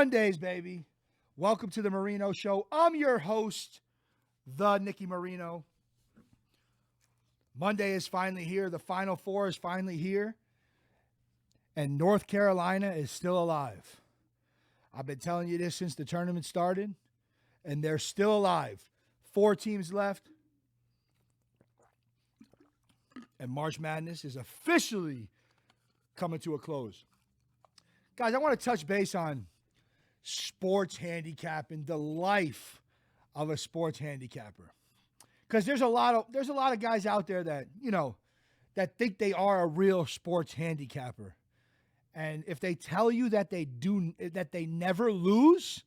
Mondays, baby. Welcome to the Marino Show. I'm your host, the Nicky Marino. Monday is finally here. The Final Four is finally here. And North Carolina is still alive. I've been telling you this since the tournament started, and they're still alive. 4 teams left. And March Madness is officially coming to a close. Guys, I want to touch base on sports handicapping, the life of a sports handicapper. Because there's a lot of guys out there that, that think they are a real sports handicapper. And if they tell you that they never lose,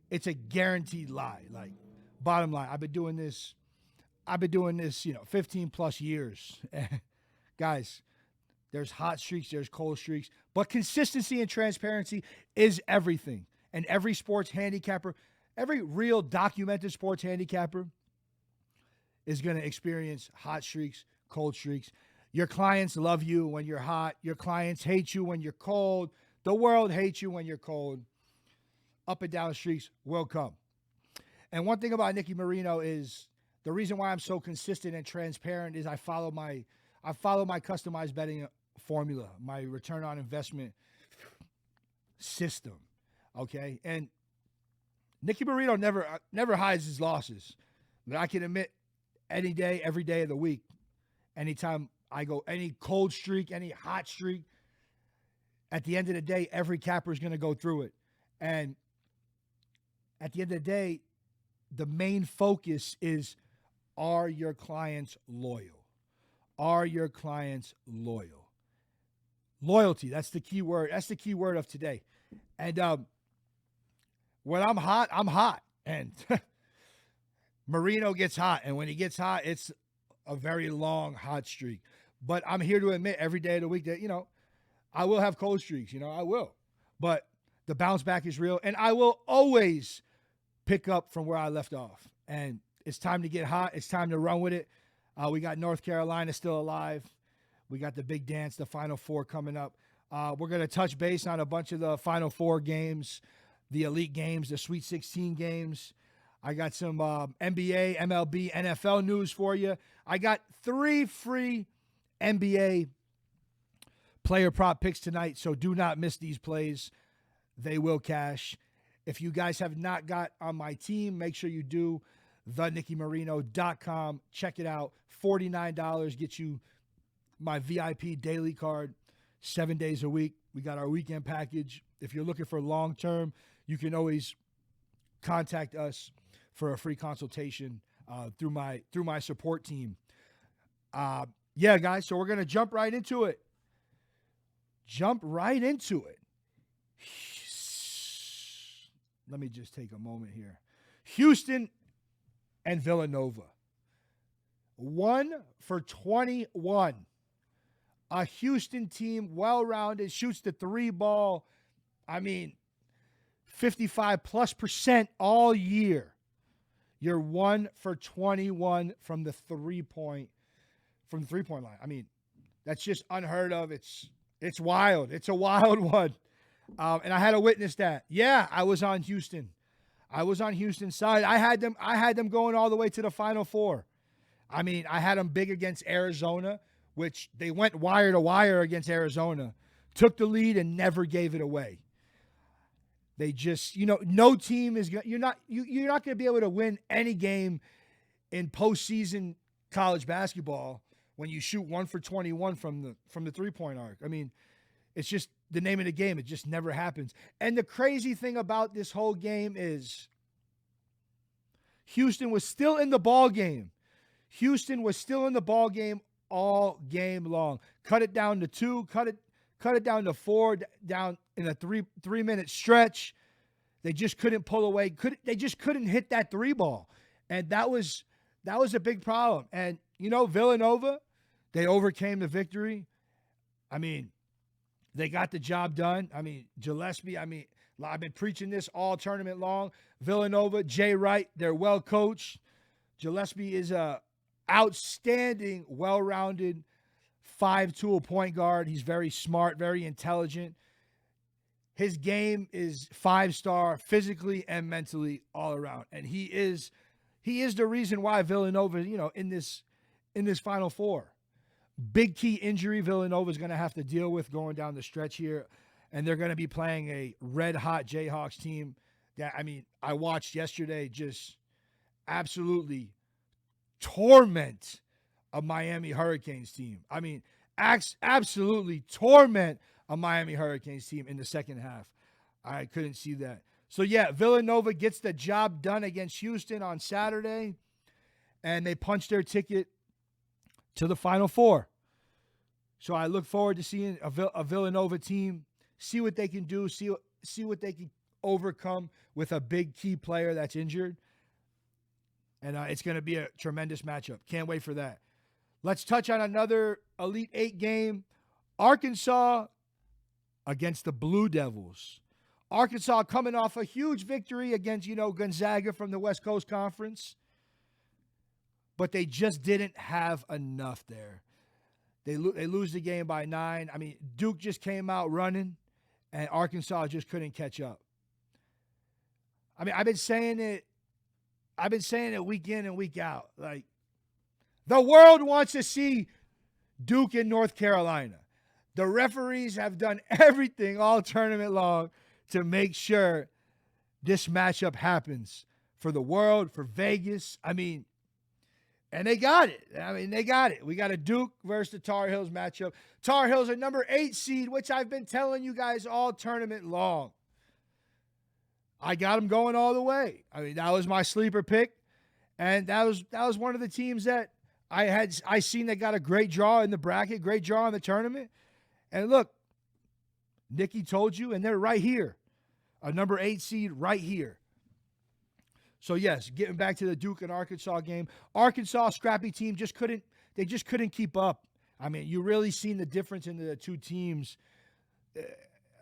it's a guaranteed lie. Like, bottom line, I've been doing this, 15 plus years. Guys, there's hot streaks, there's cold streaks, but consistency and transparency is everything. And every sports handicapper, every real documented sports handicapper is going to experience hot streaks, cold streaks. Your clients love you when you're hot. Your clients hate you when you're cold. The world hates you when you're cold. Up and down streaks will come. And one thing about Nicky Marino is the reason why I'm so consistent and transparent is I follow my customized betting formula, my return on investment system. Okay? And Nicky Marino never hides his losses. But I can admit any day, every day of the week, anytime I go any cold streak, any hot streak, at the end of the day, every capper is going to go through it. And at the end of the day, the main focus is, are your clients loyal? Are your clients loyal? Loyalty, that's the key word. That's the key word of today. And when I'm hot. And Marino gets hot. And when he gets hot, it's a very long hot streak. But I'm here to admit every day of the week that, I will have cold streaks. I will. But the bounce back is real. And I will always pick up from where I left off. And it's time to get hot. It's time to run with it. We got North Carolina still alive. We got the big dance, the Final Four coming up. We're going to touch base on a bunch of the Final Four games, the Elite games, the Sweet 16 games. I got some NBA, MLB, NFL news for you. I got 3 free NBA player prop picks tonight, so do not miss these plays. They will cash. If you guys have not got on my team, make sure you do. TheNickyMarino.com. Check it out. $49 gets you my VIP daily card 7 days a week. We got our weekend package. If you're looking for long-term, you can always contact us for a free consultation through my support team. Yeah, guys, so we're going to jump right into it. Let me just take a moment here. Houston and Villanova. 1 for 21. A Houston team, well-rounded, shoots the 3 ball. 55+% all year. You're 1 for 21 from the three-point line. That's just unheard of. It's wild. It's a wild one. And I had to witness that. Yeah, I was on Houston. I was on Houston's side. I had them going all the way to the Final Four. I had them big against Arizona, which they went wire to wire against Arizona, took the lead and never gave it away. They just, no team is you're not going to be able to win any game in postseason college basketball when you shoot 1 for 21 from the 3-point arc. It's just the name of the game. It just never happens. And the crazy thing about this whole game is Houston was still in the ball game. Houston was still in the ball game all game long. Cut it down to 2, cut it down to 4, down in a 3-minute stretch. They just couldn't pull away. They just couldn't hit that 3 ball. And that was a big problem. And Villanova, they overcame the victory. They got the job done. Gillespie, I've been preaching this all tournament long. Villanova, Jay Wright, they're well coached. Gillespie is a outstanding, well-rounded 5-tool point guard. He's very smart, very intelligent. His game is 5-star physically and mentally all around. And he is the reason why Villanova, in this Final Four. Big key injury Villanova is going to have to deal with going down the stretch here. And they're going to be playing a red-hot Jayhawks team that, I watched yesterday just absolutely torment a Miami Hurricanes team. Absolutely torment a Miami Hurricanes team in the second half. I couldn't see that. So, yeah, Villanova gets the job done against Houston on Saturday, and they punch their ticket to the Final Four. So I look forward to seeing a Villanova team, see what they can do, see what they can overcome with a big key player that's injured. And it's going to be a tremendous matchup. Can't wait for that. Let's touch on another Elite Eight game. Arkansas against the Blue Devils. Arkansas coming off a huge victory against, Gonzaga from the West Coast Conference. But they just didn't have enough there. They lose the game by 9. Duke just came out running, and Arkansas just couldn't catch up. I've been saying it week in and week out. Like, the world wants to see Duke in North Carolina. The referees have done everything all tournament long to make sure this matchup happens for the world, for Vegas. And they got it. They got it. We got a Duke versus the Tar Heels matchup. Tar Heels are number 8 seed, which I've been telling you guys all tournament long. I got them going all the way. That was my sleeper pick. And that was one of the teams that I seen that got a great draw in the bracket, great draw in the tournament. And look, Nicky told you, and they're right here. A number 8 seed right here. So, yes, getting back to the Duke and Arkansas game. Arkansas, scrappy team, just couldn't keep up. You really seen the difference in the two teams. It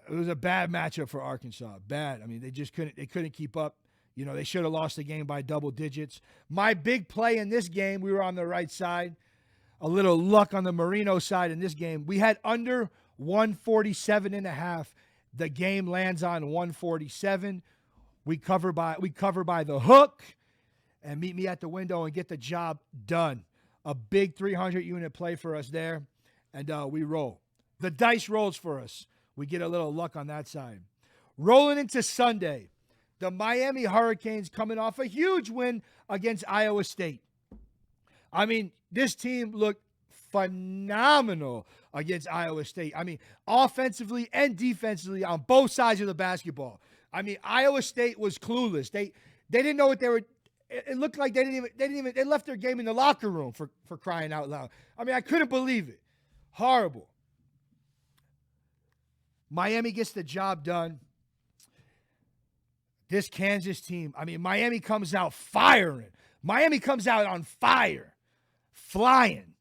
was a bad matchup for Arkansas. Bad. They couldn't keep up. They should have lost the game by double digits. My big play in this game, we were on the right side. A little luck on the Marino side in this game. We had under 147.5. The game lands on 147. We cover by the hook and meet me at the window and get the job done. A big 300-unit play for us there, and we roll. The dice rolls for us. We get a little luck on that side. Rolling into Sunday, the Miami Hurricanes coming off a huge win against Iowa State. This team looked phenomenal against Iowa State. Offensively and defensively on both sides of the basketball. Iowa State was clueless. They didn't know what they were. It looked like they left their game in the locker room for crying out loud. I couldn't believe it. Horrible. Miami gets the job done. This Kansas team, Miami comes out firing. Miami comes out on fire, flying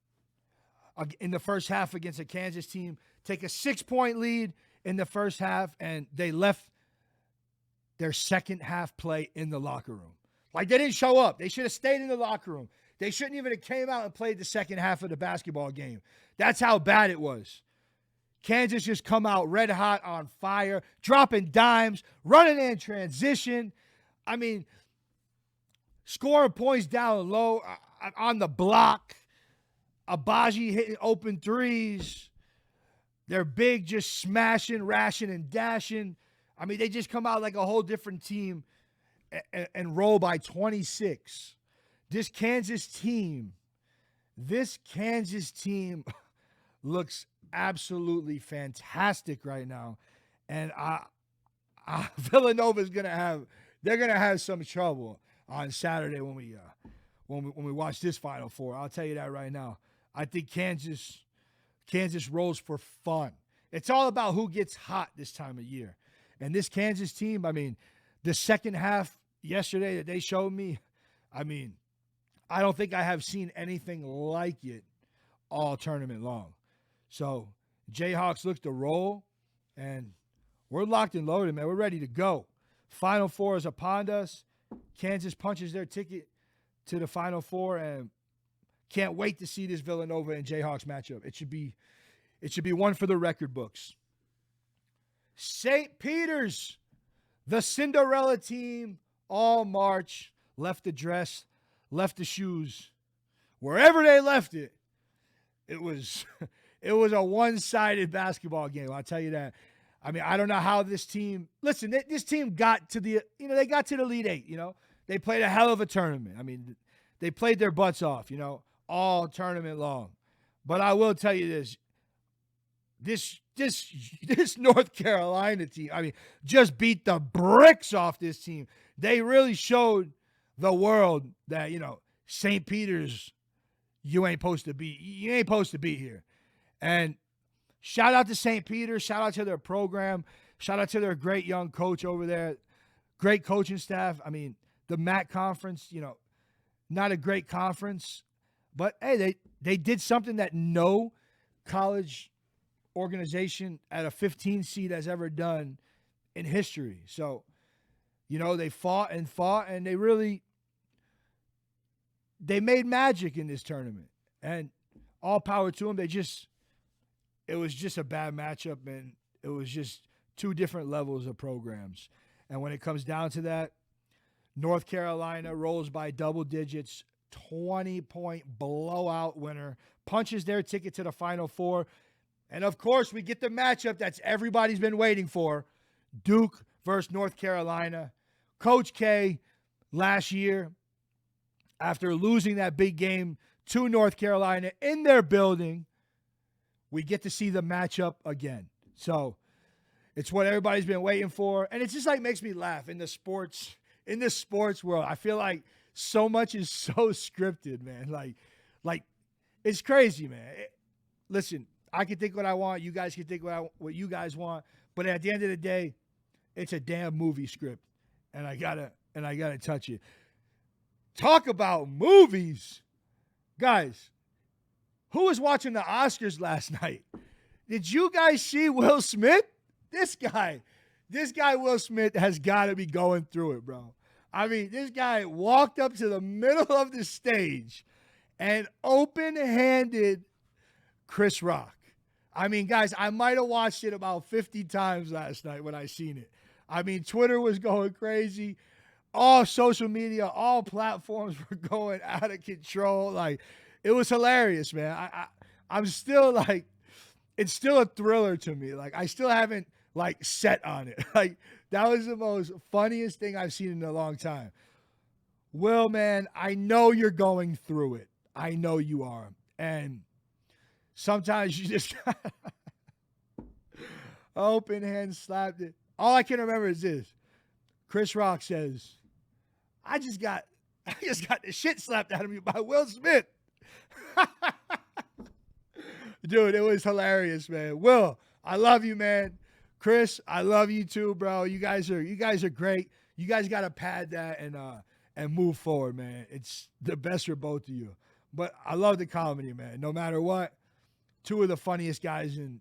in the first half against a Kansas team. Take a 6-point lead in the first half, and they left their second half play in the locker room. Like, they didn't show up. They should have stayed in the locker room. They shouldn't even have came out and played the second half of the basketball game. That's how bad it was. Kansas just come out red hot on fire, dropping dimes, running in transition. Scoring points down low on the block. Abaji hitting open threes. They're big, just smashing, rashing, and dashing. They just come out like a whole different team and roll by 26. This Kansas team looks absolutely fantastic right now. And Villanova is they're gonna have some trouble on Saturday when we watch this Final Four. I'll tell you that right now. I think Kansas rolls for fun. It's all about who gets hot this time of year. And this Kansas team, the second half yesterday that they showed me, I don't think I have seen anything like it all tournament long. So Jayhawks look to roll, and we're locked and loaded, man. We're ready to go. Final Four is upon us. Kansas punches their ticket to the Final Four, and can't wait to see this Villanova and Jayhawks matchup. It should be one for the record books. St. Peter's, the Cinderella team, all march, left the dress, left the shoes. Wherever they left it, it was it was a one-sided basketball game. I'll tell you that. I mean, I don't know how this team. Listen, this team got to the they got to the Elite Eight. They played a hell of a tournament. I mean, they played their butts off. All tournament long. But I will tell you this North Carolina team, I mean, just beat the bricks off this team. They really showed the world that, St. Peter's, you ain't supposed to be here. And shout out to St. Peter's, shout out to their program, shout out to their great young coach over there, great coaching staff. I mean, the MAC conference, not a great conference, but hey, they did something that no college organization at a 15 seed has ever done in history. So, they fought, and they made magic in this tournament, and all power to them. It was just a bad matchup, and it was just two different levels of programs. And when it comes down to that, North Carolina rolls by double digits, 20-point blowout winner, punches their ticket to the Final Four. And, of course, we get the matchup that's everybody's been waiting for, Duke versus North Carolina. Coach K, last year, after losing that big game to North Carolina in their building, we get to see the matchup again. So it's what everybody's been waiting for. And it just makes me laugh in this sports world. I feel like so much is so scripted, man. Like it's crazy, man. Listen, I can think what I want. You guys can think what you guys want. But at the end of the day, it's a damn movie script. And I gotta touch it. Talk about movies. Guys, who was watching the Oscars last night? Did you guys see Will Smith? This guy Will Smith has got to be going through it, bro. I mean, this guy walked up to the middle of the stage and open-handed Chris Rock. I mean, guys, I might have watched it about 50 times last night when I seen it. I mean, Twitter was going crazy. All social media, all platforms were going out of control. Like, it was hilarious, man. I'm still it's still a thriller to me. Like, I still haven't set on it. Like, that was the most funniest thing I've seen in a long time. Will, man, I know you're going through it. I know you are. And sometimes you just open hand slapped it. All I can remember is this. Chris Rock says, I just got the shit slapped out of me by Will Smith. Dude, it was hilarious, man. Will, I love you, man. Chris, I love you too, bro. You guys are great. You guys got to pad that and move forward, man. It's the best for both of you. But I love the comedy, man. No matter what, two of the funniest guys in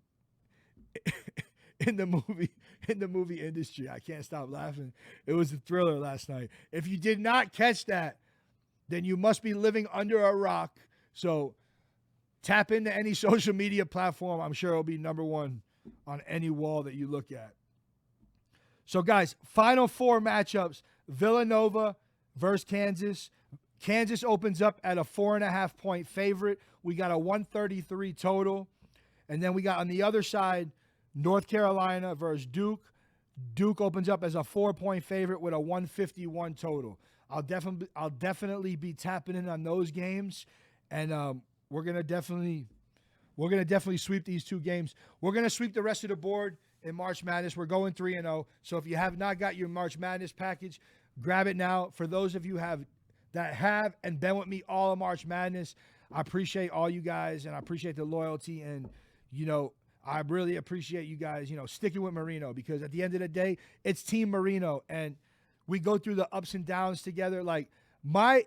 the movie industry. I can't stop laughing. It was a thriller last night. If you did not catch that, then you must be living under a rock. So tap into any social media platform. I'm sure it'll be number one on any wall that you look at. So, guys, Final Four matchups. Villanova versus Kansas. Kansas opens up at a 4.5-point favorite. We got a 133 total. And then we got on the other side, North Carolina versus Duke. Duke opens up as a 4-point favorite with a 151 total. I'll definitely be tapping in on those games, and we're gonna definitely sweep these two games. We're gonna sweep the rest of the board in March Madness. We're going 3-0. So if you have not got your March Madness package, grab it now. For those of you that have and been with me all of March Madness, I appreciate all you guys, and I appreciate the loyalty, and I really appreciate you guys, sticking with Marino, because at the end of the day, it's Team Marino, and we go through the ups and downs together. Like, my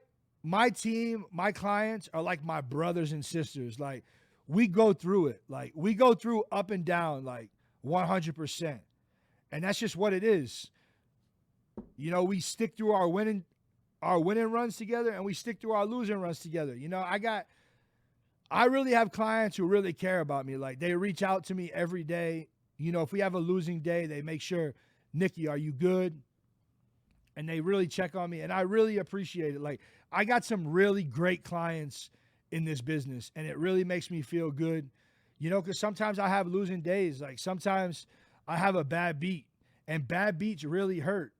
team, my clients are like my brothers and sisters. Like, we go through it. Like, we go through up and down, 100%. And that's just what it is. We stick through our winning runs together, and we stick through our losing runs together. I really have clients who really care about me. Like, they reach out to me every day, If we have a losing day, they make sure, Nicky, are you good? And they really check on me, and I really appreciate it. Like, I got some really great clients in this business, and it really makes me feel good, because sometimes I have losing days. Like, sometimes I have a bad beat, and bad beats really hurt.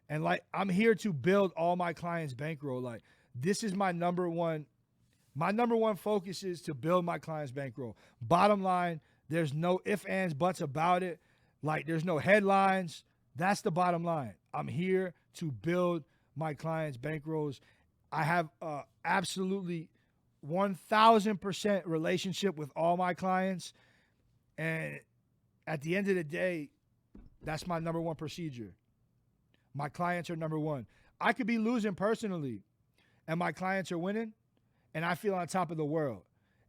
And, like, I'm here to build all my clients' bankroll. Like, this is my number one focus is to build my clients' bankroll. Bottom line, there's no ifs, ands, buts about it. Like, there's no headlines. That's the bottom line. I'm here to build my clients' bankrolls. I have absolutely 1,000% relationship with all my clients. And at the end of the day, that's my number one procedure. My clients are number one. I could be losing personally, and my clients are winning, and I feel on top of the world.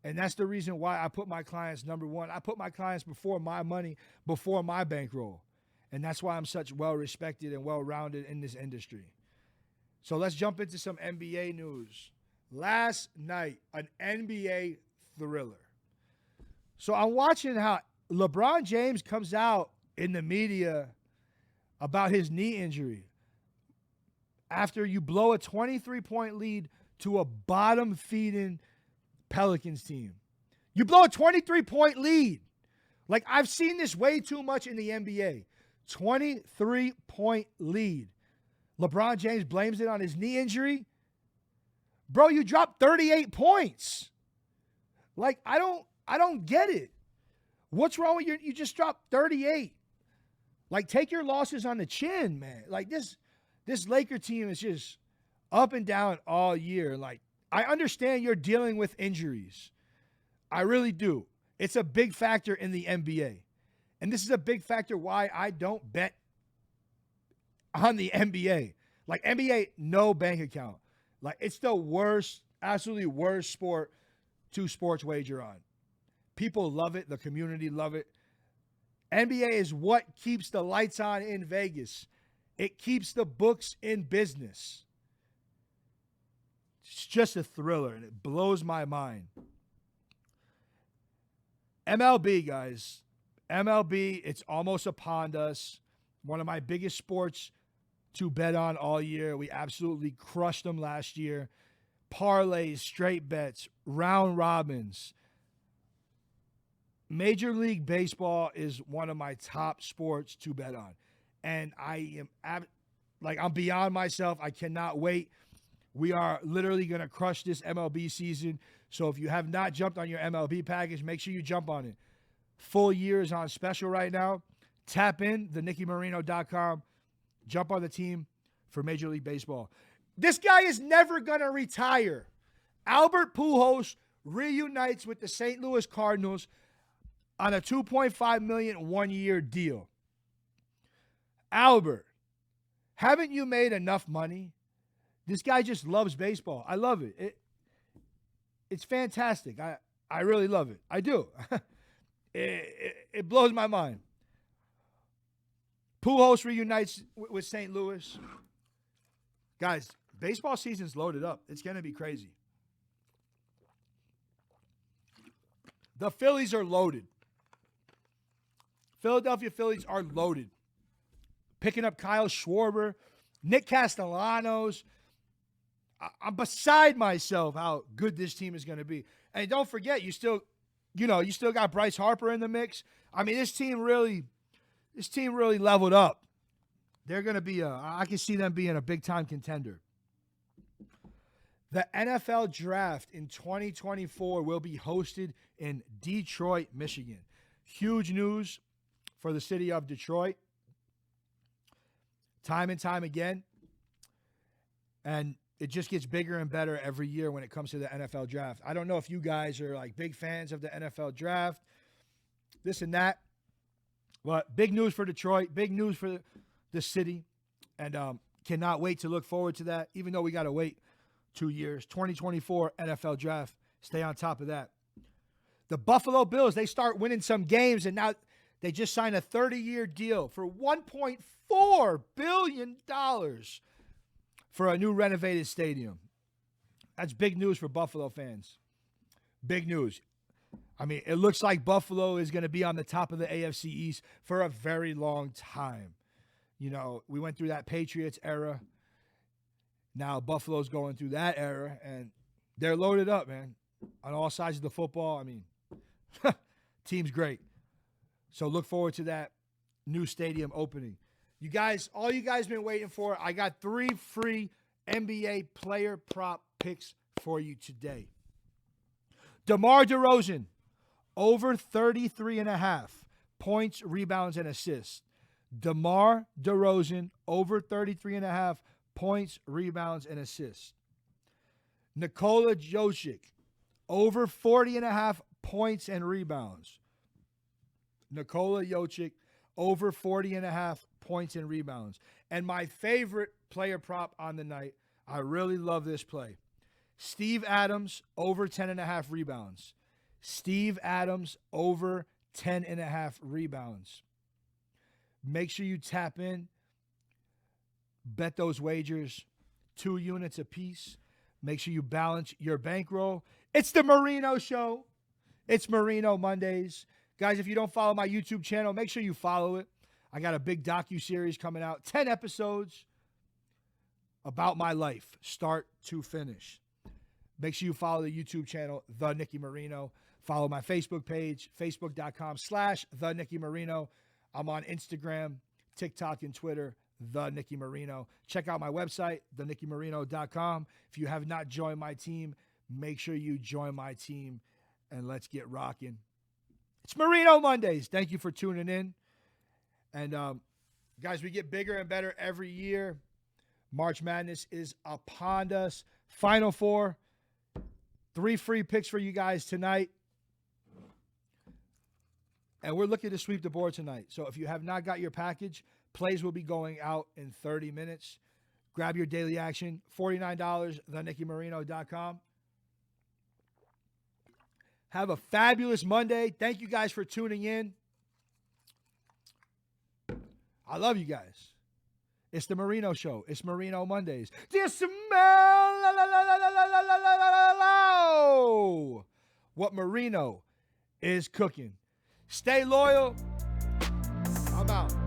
And that's the reason why I put my clients number one. I put my clients before my money, before my bankroll. And that's why I'm such well-respected and well-rounded in this industry. So let's jump into some NBA news. Last night, an NBA thriller. So I'm watching how LeBron James comes out in the media about his knee injury after you blow a 23-point lead to a bottom-feeding Pelicans team. You blow a 23-point lead. Like, I've seen this way too much in the NBA. 23-point lead. LeBron James blames it on his knee injury. Bro, you dropped 38 points. Like, I don't get it. What's wrong with you just dropped 38? Like, take your losses on the chin, man. Like, this Laker team is just up and down all year. Like, I understand you're dealing with injuries. I really do. It's a big factor in the NBA. And this is a big factor why I don't bet on the NBA. Like, NBA, no bank account. Like, it's the worst, absolutely worst sport to sports wager on. People love it. The community love it. NBA is what keeps the lights on in Vegas. It keeps the books in business. It's just a thriller, and it blows my mind. MLB, guys. MLB, it's almost upon us. One of my biggest sports to bet on all year. We absolutely crushed them last year. Parlays, straight bets, round robins. Major League Baseball is one of my top sports to bet on. And I'm beyond myself. I cannot wait. We are literally going to crush this MLB season. So if you have not jumped on your MLB package, make sure you jump on it. Full year is on special right now. Tap in, thenickymarino.com. Jump on the team for Major League Baseball. This guy is never going to retire. Albert Pujols reunites with the St. Louis Cardinals on a $2.5 million one-year deal. Albert, haven't you made enough money? This guy just loves baseball. I love it. It's fantastic. I really love it. I do. It blows my mind. Pujols reunites with St. Louis. Guys, baseball season's loaded up. It's going to be crazy. The Phillies are loaded. Philadelphia Phillies are loaded. Picking up Kyle Schwarber, Nick Castellanos. I'm beside myself how good this team is going to be. And don't forget, you still got Bryce Harper in the mix. I mean, this team really leveled up. They're going to be I can see them being a big-time contender. The NFL Draft in 2024 will be hosted in Detroit, Michigan. Huge news for the city of Detroit. Time and time again. And it just gets bigger and better every year when it comes to the NFL Draft. I don't know if you guys are like big fans of the NFL Draft, this and that. But big news for Detroit, big news for the city. And cannot wait to look forward to that, even though we got to wait 2 years. 2024 NFL Draft. Stay on top of that. The Buffalo Bills, they start winning some games, and now they just signed a 30-year deal for $1.4 billion for a new renovated stadium. That's big news for Buffalo fans. Big news. I mean, it looks like Buffalo is going to be on the top of the AFC East for a very long time. You know, we went through that Patriots era. Now Buffalo's going through that era, and they're loaded up, man, on all sides of the football. I mean, team's great. So look forward to that new stadium opening. You guys, all you guys been waiting for, I got 3 free NBA player prop picks for you today. DeMar DeRozan, over 33.5 points, rebounds, and assists. DeMar DeRozan, over 33.5 points, rebounds, and assists. Nikola Jokic, over 40.5 points and rebounds. Nikola Jokic, over 40.5 points and rebounds. And my favorite player prop on the night, I really love this play. Steve Adams, over 10.5 rebounds. Steve Adams, over 10.5 rebounds. Make sure you tap in. Bet those wagers, 2 units apiece. Make sure you balance your bankroll. It's the Marino Show. It's Marino Mondays. Guys, if you don't follow my YouTube channel, make sure you follow it. I got a big docuseries coming out, 10 episodes about my life, start to finish. Make sure you follow the YouTube channel, The Nicky Marino. Follow my Facebook page, facebook.com/The Nicky Marino. I'm on Instagram, TikTok, and Twitter, The Nicky Marino. Check out my website, thenickymarino.com. If you have not joined my team, make sure you join my team, and let's get rocking. It's Marino Mondays. Thank you for tuning in. And, guys, we get bigger and better every year. March Madness is upon us. Final Four. 3 free picks for you guys tonight. And we're looking to sweep the board tonight. So if you have not got your package, plays will be going out in 30 minutes. Grab your daily action. $49, thenickymarino.com. Have a fabulous Monday. Thank you guys for tuning in. I love you guys. It's the Marino Show. It's Marino Mondays. Do you smell what Marino is cooking? Stay loyal. I'm out.